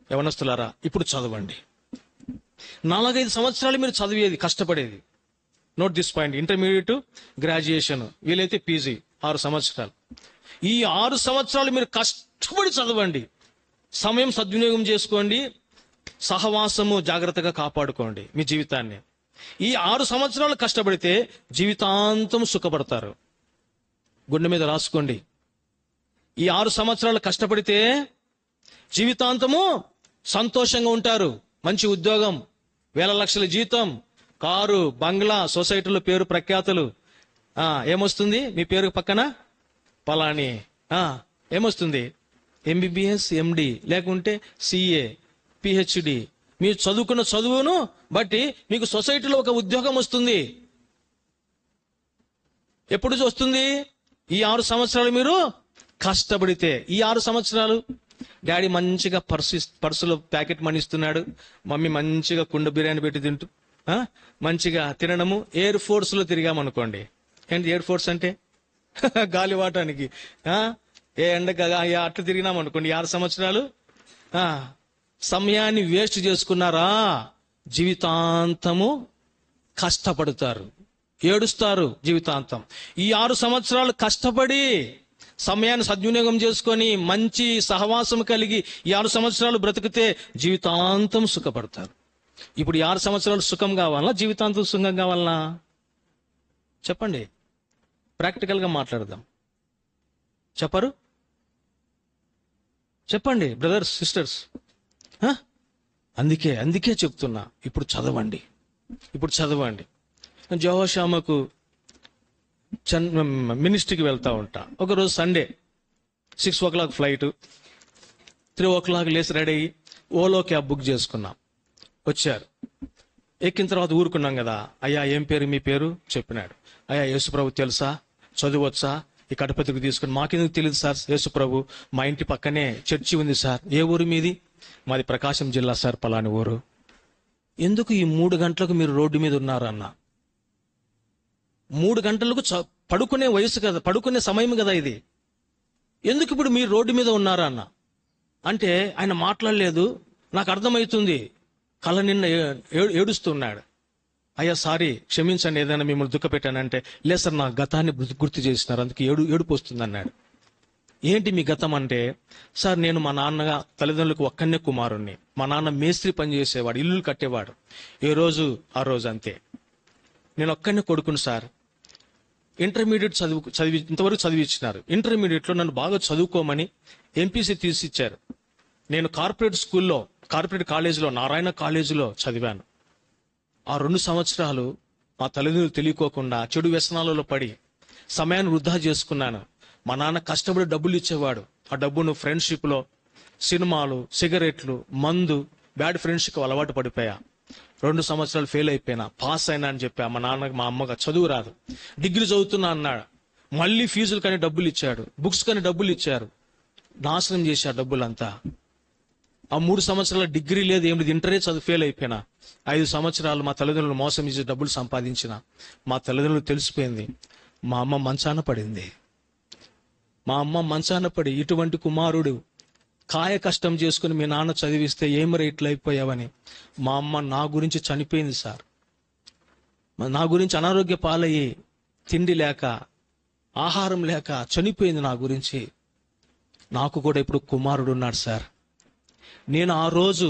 యవనస్తులారా, ఇప్పుడు చదవండి. 4-5 సంవత్సరాలు మీరు చదివేది, కష్టపడేది. Note this point. Intermediate, graduation, వీలైతే పీజీ 6 సంవత్సరాలు. ఈ 6 సంవత్సరాలు మీరు కష్టపడి చదవండి. సమయం సద్వినియోగం చేసుకోండి. సహవాసము జాగ్రత్తగా కాపాడుకోండి మీ జీవితాన్ని. ఈ 6 సంవత్సరాలు కష్టపడితే జీవితాంతం సుఖపడతారు. గుండె మీద రాసుకోండి. ఈ 6 సంవత్సరాలు కష్టపడితే జీవితాంతము సంతోషంగా ఉంటారు. మంచి ఉద్యోగం, వేల లక్షల జీతం, కారు, బంగ్లా, సొసైటీలో పేరు ప్రఖ్యాతులు. ఏమొస్తుంది మీ పేరు పక్కన? పలాని. ఏమొస్తుంది? ఎంబీబీఎస్, ఎండి, లేకుంటే సిఏ, పిహెచ్డి. మీరు చదువుకున్న చదువును బట్టి మీకు సొసైటీలో ఒక ఉద్యోగం వస్తుంది. ఎప్పుడు వస్తుంది? ఈ 6 సంవత్సరాలు మీరు కష్టపడితే. ఈ 6 సంవత్సరాలు డాడీ మంచిగా పర్సులో ప్యాకెట్ మనీ ఇస్తున్నాడు, మమ్మీ మంచిగా కుండ బిర్యానీ పెట్టి తింటూ మంచిగా తినడము. ఎయిర్ ఫోర్స్ లో తిరిగామనుకోండి. ఏంటి ఎయిర్ ఫోర్స్ అంటే? గాలివాటానికి ఏ ఎండగా అట్లా తిరిగినామనుకోండి. 6 సంవత్సరాలు సమయాన్ని వేస్ట్ చేసుకున్నారా, జీవితాంతము కష్టపడతారు, ఏడుస్తారు జీవితాంతం. ఈ 6 సంవత్సరాలు కష్టపడి సమయాన్ని సద్వినియోగం చేసుకొని మంచి సహవాసం కలిగి ఈ 6 సంవత్సరాలు బ్రతికితే జీవితాంతం సుఖపడతారు. ఇప్పుడు ఈ 6 సంవత్సరాలు సుఖం కావాలనా, జీవితాంతం సుఖం కావాలనా? చెప్పండి. ప్రాక్టికల్ గా మాట్లాడదాం. చెప్పరు? చెప్పండి బ్రదర్స్, సిస్టర్స్. అందుకే చెప్తున్నా, ఇప్పుడు చదవండి. జెహోషాముకు మినిస్ట్రీకి వెళ్తా ఉంటా. ఒకరోజు సండే, 6 o'clock ఫ్లైట్, 3 o'clock లేసి రెడీ అయ్యి ఓలో క్యాబ్ బుక్ చేసుకున్నాం. వచ్చారు. ఎక్కిన తర్వాత ఊరుకున్నాం కదా. అయ్యా ఏం పేరు మీ పేరు? చెప్పినాడు. అయ్యా యేసుప్రభు తెలుసా, చదువచ్చా? ఈ కటపత్రిక తీసుకుని, మాకెందుకు తెలియదు సార్, యేసుప్రభు మా ఇంటి పక్కనే చర్చి ఉంది సార్. ఏ ఊరు మీది? మాది ప్రకాశం జిల్లా సార్, పలాని ఊరు. ఎందుకు ఈ 3 గంటలకు మీరు రోడ్డు మీద ఉన్నారన్న? 3 గంటలకు పడుకునే వయసు కదా, పడుకునే సమయం కదా ఇది. ఎందుకు ఇప్పుడు మీరు రోడ్డు మీద ఉన్నారా అన్న అంటే ఆయన మాట్లాడలేదు. నాకు అర్థమవుతుంది, కళ్ళ నిన్న ఏడుస్తున్నాడు. అయ్యా సారీ, క్షమించండి ఏదైనా మిమ్మల్ని దుఃఖపెట్టానంటే. లేదు సార్, నా గతాన్ని గుర్తు చేసినారు, అందుకే ఏడుపు వస్తుంది అన్నాడు. ఏంటి మీ గతం అంటే, సార్ నేను మా నాన్నగా తల్లిదండ్రులకు ఒక్కనే కుమారుణ్ణి. మా నాన్న మేస్త్రి పని చేసేవాడు, ఇల్లు కట్టేవాడు. ఏ రోజు ఆ రోజు అంతే. నేను ఒక్కనే కొడుకును సార్. ఇంటర్మీడియట్ ఇంతవరకు చదివించినారు. ఇంటర్మీడియట్లో నన్ను బాగా చదువుకోమని ఎంపీసీ తీసిచ్చారు. నేను కార్పొరేట్ కాలేజీలో, నారాయణ కాలేజీలో చదివాను. ఆ 2 సంవత్సరాలు మా తల్లిదండ్రులు తెలియకోకుండా చెడు వ్యసనాలలో పడి సమయాన్ని వృధా చేసుకున్నాను. మా నాన్న కష్టపడి డబ్బులు ఇచ్చేవాడు. ఆ డబ్బును ఫ్రెండ్షిప్లో, సినిమాలు, సిగరెట్లు, మందు, బ్యాడ్ ఫ్రెండ్షిప్ అలవాటు పడిపోయా. 2 సంవత్సరాలు ఫెయిల్ అయిపోయినా. పాస్ అయినా అని చెప్పా. మా నాన్నకి, మా అమ్మగా చదువు రాదు, డిగ్రీ చదువుతున్నా అన్నాడు. మళ్ళీ ఫీజులు కానీ డబ్బులు ఇచ్చాడు, బుక్స్ కానీ డబ్బులు ఇచ్చారు. నాశనం చేశారు డబ్బులంతా. ఆ 3 సంవత్సరాల డిగ్రీ లేదు, ఏం లేదు, ఇంటరే చదువు ఫెయిల్ అయిపోయినా. 5 సంవత్సరాలు మా తల్లిదండ్రులు మోసం చేసి డబ్బులు సంపాదించిన. మా తల్లిదండ్రులు తెలిసిపోయింది. మా అమ్మ మంచాన పడింది. ఇటువంటి కుమారుడు కాయ కష్టం చేసుకుని మీ నాన్న చదివిస్తే ఏమరి ఇట్లా అయిపోయావని మా అమ్మ నా గురించి చనిపోయింది సార్. నా గురించి అనారోగ్య పాలయ్యి, తిండి లేక, ఆహారం లేక చనిపోయింది నా గురించి. నాకు కూడా ఇప్పుడు కుమారుడు ఉన్నాడు సార్. నేను ఆ రోజు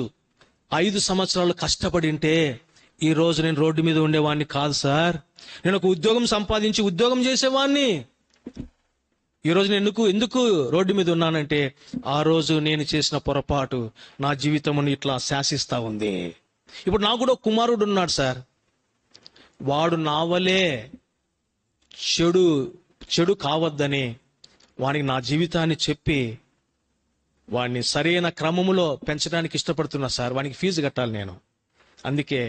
5 సంవత్సరాలు కష్టపడింటే ఈ రోజు నేను రోడ్డు మీద ఉండేవాడిని కాదు సార్. నేను ఒక ఉద్యోగం సంపాదించి ఉద్యోగం చేసేవాడిని. ఈ రోజు నేను ఎందుకు రోడ్డు మీద ఉన్నానంటే, ఆ రోజు నేను చేసిన పొరపాటు నా జీవితమును ఇట్లా శాసిస్తా ఉంది. ఇప్పుడు నాకు కూడా కుమారుడు ఉన్నాడు సార్. వాడు నా వలే చెడు కావద్దని వానికి నా జీవితాన్ని చెప్పి వాడిని సరైన క్రమములో పెంచడానికి ఇష్టపడుతున్నా సార్. వానికి ఫీజు కట్టాలి నేను. అందుకే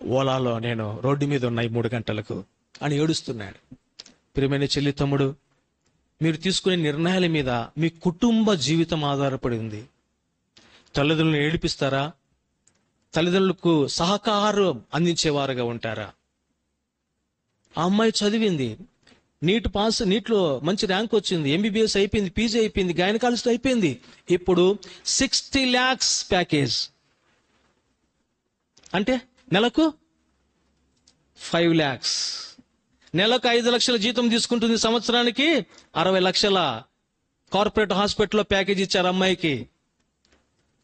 ఓలాలో నేను రోడ్డు మీద ఉన్న 3 గంటలకు అని ఏడుస్తున్నాడు. ప్రియమైన చెల్లి, తమ్ముడు, మీరు తీసుకునే నిర్ణయాల మీద మీ కుటుంబ జీవితం ఆధారపడి ఉంది. తల్లిదండ్రులను ఏడిపిస్తారా? తల్లిదండ్రులకు సహకారం అందించేవారుగా ఉంటారా? ఆ అమ్మాయి చదివింది, నీటిలో మంచి ర్యాంక్ వచ్చింది, ఎంబీబీఎస్ అయిపోయింది, పీజీ అయిపోయింది, గైనకాలజిస్ట్ అయిపోయింది. ఇప్పుడు 60 lakhs ప్యాకేజ్ అంటే నెలకు 5 lakhs, నెలకు 5 లక్షల జీతం తీసుకుంటుంది, సంవత్సరానికి 60 లక్షల కార్పొరేట్ హాస్పిటల్లో ప్యాకేజ్ ఇచ్చారు అమ్మాయికి.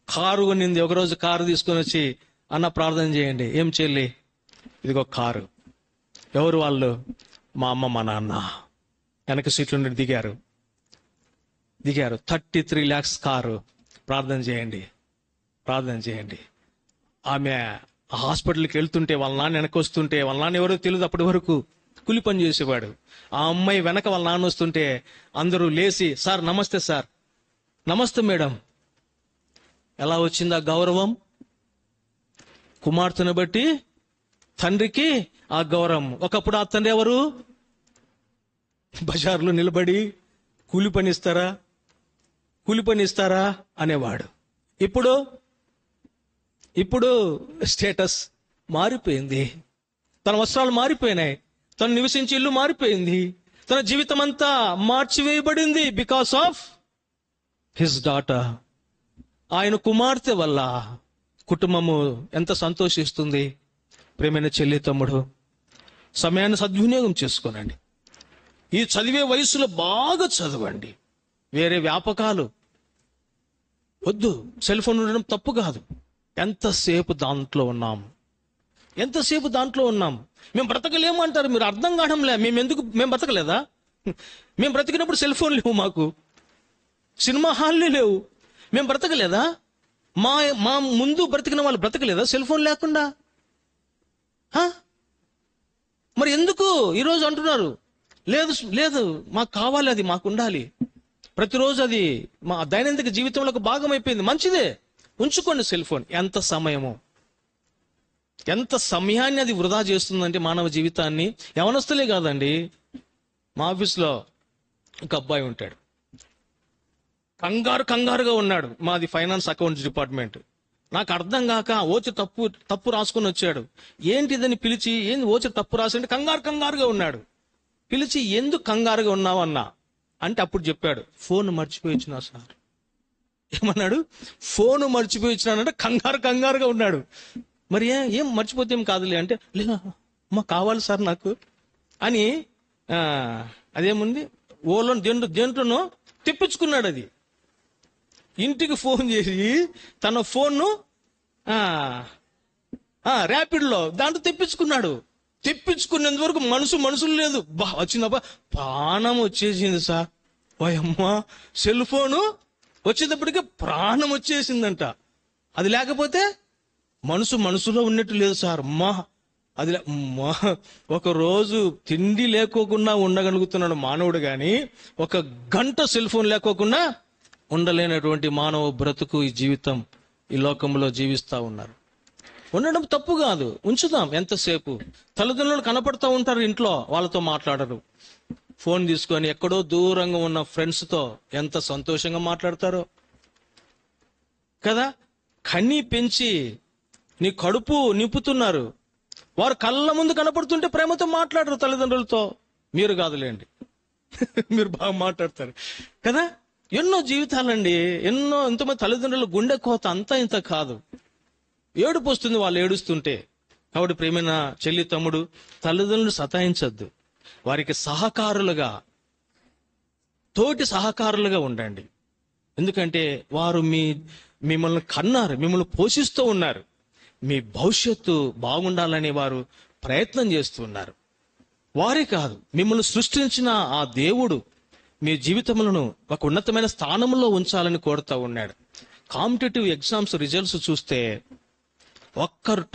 కారు కొనింది. ఒకరోజు కారు తీసుకొని వచ్చి, అన్న ప్రార్థన చేయండి. ఏం చెల్లి, ఇదిగో కారు. ఎవరు వాళ్ళు? మా అమ్మ మా నాన్న. వెనక సీట్లు నుండి దిగారు. 33 lakhs కారు. ప్రార్థన చేయండి. ఆమె హాస్పిటల్కి వెళ్తుంటే వాళ్ళ నాన్న వెనక వస్తుంటే, వాళ్ళ నాన్న ఎవరో తెలియదు అప్పటి వరకు, కూలి పని చేసేవాడు. ఆ అమ్మాయి వెనక వాళ్ళ నాన్న వస్తుంటే అందరూ లేచి, సార్ నమస్తే, సార్ నమస్తే మేడం. ఎలా వచ్చింది ఆ గౌరవం? కుమార్తెను బట్టి తండ్రికి ఆ గౌరవం. ఒకప్పుడు ఆ తండ్రి ఎవరు? బజార్లో నిలబడి కూలి పని ఇస్తారా అనేవాడు. ఇప్పుడు స్టేటస్ మారిపోయింది. తన వస్త్రాలు మారిపోయినాయి, తను నివసించే ఇల్లు మారిపోయింది, తన జీవితం అంతా మార్చివేయబడింది. Because of his daughter. ఆయన కుమార్తె వల్ల కుటుంబము ఎంత సంతోషిస్తుంది. ప్రేమైన చెల్లి, తమ్ముడు, సమయాన్ని సద్వినియోగం చేసుకోనండి. ఈ చదివే వయసులో బాగా చదవండి. వేరే వ్యాపకాలు వద్దు. సెల్ ఫోన్ ఉండడం తప్పు కాదు. ఎంతసేపు దాంట్లో ఉన్నాం. మేము బ్రతకలేము అంటారు. మీరు అర్థం కావడంలే. మేము బ్రతకలేదా? మేము బ్రతికినప్పుడు సెల్ ఫోన్ లేవు, మాకు సినిమా హాల్లు లేవు. మేము బ్రతకలేదా? మా ముందు బ్రతికిన వాళ్ళు బ్రతకలేదా సెల్ ఫోన్ లేకుండా? మరి ఎందుకు ఈరోజు అంటున్నారు? లేదు, మాకు కావాలి, అది మాకు ఉండాలి ప్రతిరోజు, అది మా దైనందిక జీవితంలో ఒక భాగం అయిపోయింది. మంచిదే, ఉంచుకోండి సెల్ ఫోన్. ఎంత సమయాన్ని అది వృధా చేస్తుందంటే మానవ జీవితాన్ని. యవనస్తులే కాదండి, మా ఆఫీస్లో ఒక అబ్బాయి ఉంటాడు, కంగారుగా ఉన్నాడు. మాది ఫైనాన్స్ అకౌంట్స్ డిపార్ట్మెంట్. నాకు అర్థం కాక ఓచి తప్పు రాసుకొని వచ్చాడు. ఏంటిదని పిలిచి, ఏంది ఓచి తప్పు రాసి, కంగారుగా ఉన్నాడు. పిలిచి, ఎందుకు కంగారుగా ఉన్నావు అన్నా అంటే అప్పుడు చెప్పాడు, ఫోన్ మర్చిపోయి వచ్చినా సార్. ఏమన్నాడు? ఫోన్ మర్చిపోయి వచ్చినానంటే కంగారుగా ఉన్నాడు. మరి ఏం మర్చిపోతే ఏం కాదులే అంటే, మా కావాలి సార్ నాకు అని అదేముంది ఓలో దేంట్లోనో తెప్పించుకున్నాడు. అది ఇంటికి ఫోన్ చేసి తన ఫోన్ను ర్యాపిడ్లో దాంట్లో తెప్పించుకునేంత వరకు మనుషులు లేదు. వచ్చినప్ప ప్రాణం వచ్చేసింది సార్. అమ్మా, సెల్ ఫోను వచ్చేటప్పటికి ప్రాణం వచ్చేసిందంట. అది లేకపోతే మనసులో ఉన్నట్టు లేదు సార్. అది ఒక రోజు తిండి లేకోకుండా ఉండగలుగుతున్నాడు మానవుడు, గాని 1 గంట సెల్ ఫోన్ లేకోకుండా ఉండలేనటువంటి మానవ బ్రతుకు ఈ జీవితం, ఈ లోకంలో జీవిస్తా ఉన్నారు. ఉండడం తప్పు కాదు, ఉంచుదాం ఎంతసేపు. తల్లిదండ్రులు కనపడతా ఉంటారు ఇంట్లో, వాళ్ళతో మాట్లాడరు. ఫోన్ తీసుకొని ఎక్కడో దూరంగా ఉన్న ఫ్రెండ్స్తో ఎంత సంతోషంగా మాట్లాడతారో కదా. కన్ని పెంచి నీ కడుపు నింపుతున్నారు. వారు కళ్ళ ముందు కనపడుతుంటే ప్రేమతో మాట్లాడరు తల్లిదండ్రులతో. మీరు కాదులేండి, మీరు బాగా మాట్లాడతారు కదా. ఎన్నో జీవితాలండి, ఎంతమంది తల్లిదండ్రుల గుండె కోత అంతా ఇంత కాదు. ఏడుపు వస్తుంది వాళ్ళు ఏడుస్తుంటే. కాబట్టి ప్రేమైన చెల్లి, తమ్ముడు, తల్లిదండ్రులు సతాయించద్దు. వారికి తోటి సహకారులుగా ఉండండి. ఎందుకంటే వారు మిమ్మల్ని కన్నారు, మిమ్మల్ని పోషిస్తూ ఉన్నారు. మీ భవిష్యత్తు బాగుండాలని వారు ప్రయత్నం చేస్తున్నారు. వారే కాదు, మిమ్మల్ని సృష్టించిన ఆ దేవుడు మీ జీవితములను ఒక ఉన్నతమైన స్థానంలో ఉంచాలని కోరుతూ ఉన్నాడు. కాంపిటేటివ్ ఎగ్జామ్స్ రిజల్ట్స్ చూస్తే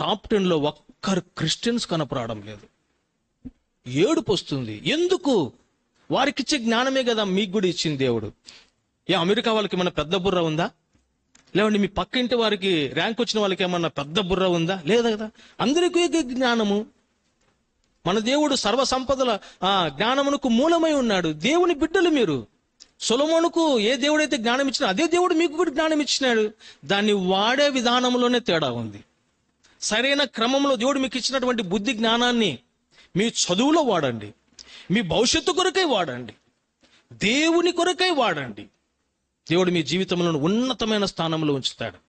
టాప్ 10లో ఒక్కరు క్రిస్టియన్స్ కనపడడం లేదు. ఏడుపు వస్తుంది. ఎందుకు? వారికిచ్చే జ్ఞానమే కదా మీకు కూడా ఇచ్చింది దేవుడు. అమెరికా వాళ్ళకి ఏమన్నా పెద్ద బుర్ర ఉందా? లేదండి మీ పక్క ఇంటి వారికి ర్యాంక్ వచ్చిన వాళ్ళకి ఏమన్నా పెద్ద బుర్ర ఉందా? లేదా కదా. అందరికీ జ్ఞానము. మన దేవుడు సర్వ సంపదల జ్ఞానమునకు మూలమై ఉన్నాడు. దేవుని బిడ్డలు మీరు. సొలొమోనుకు ఏ దేవుడైతే జ్ఞానం ఇచ్చినా అదే దేవుడు మీకు కూడా జ్ఞానం ఇచ్చినాడు. దాన్ని వాడే విధానంలోనే తేడా ఉంది. సరైన క్రమంలో దేవుడు మీకు ఇచ్చినటువంటి బుద్ధి జ్ఞానాన్ని మీ చదువులో వాడండి, మీ భవిష్యత్తు కొరకై వాడండి, దేవుని కొరకై వాడండి. దేవుడు మీ జీవితంలో ఉన్నతమైన స్థానంలో ఉంచుతాడు.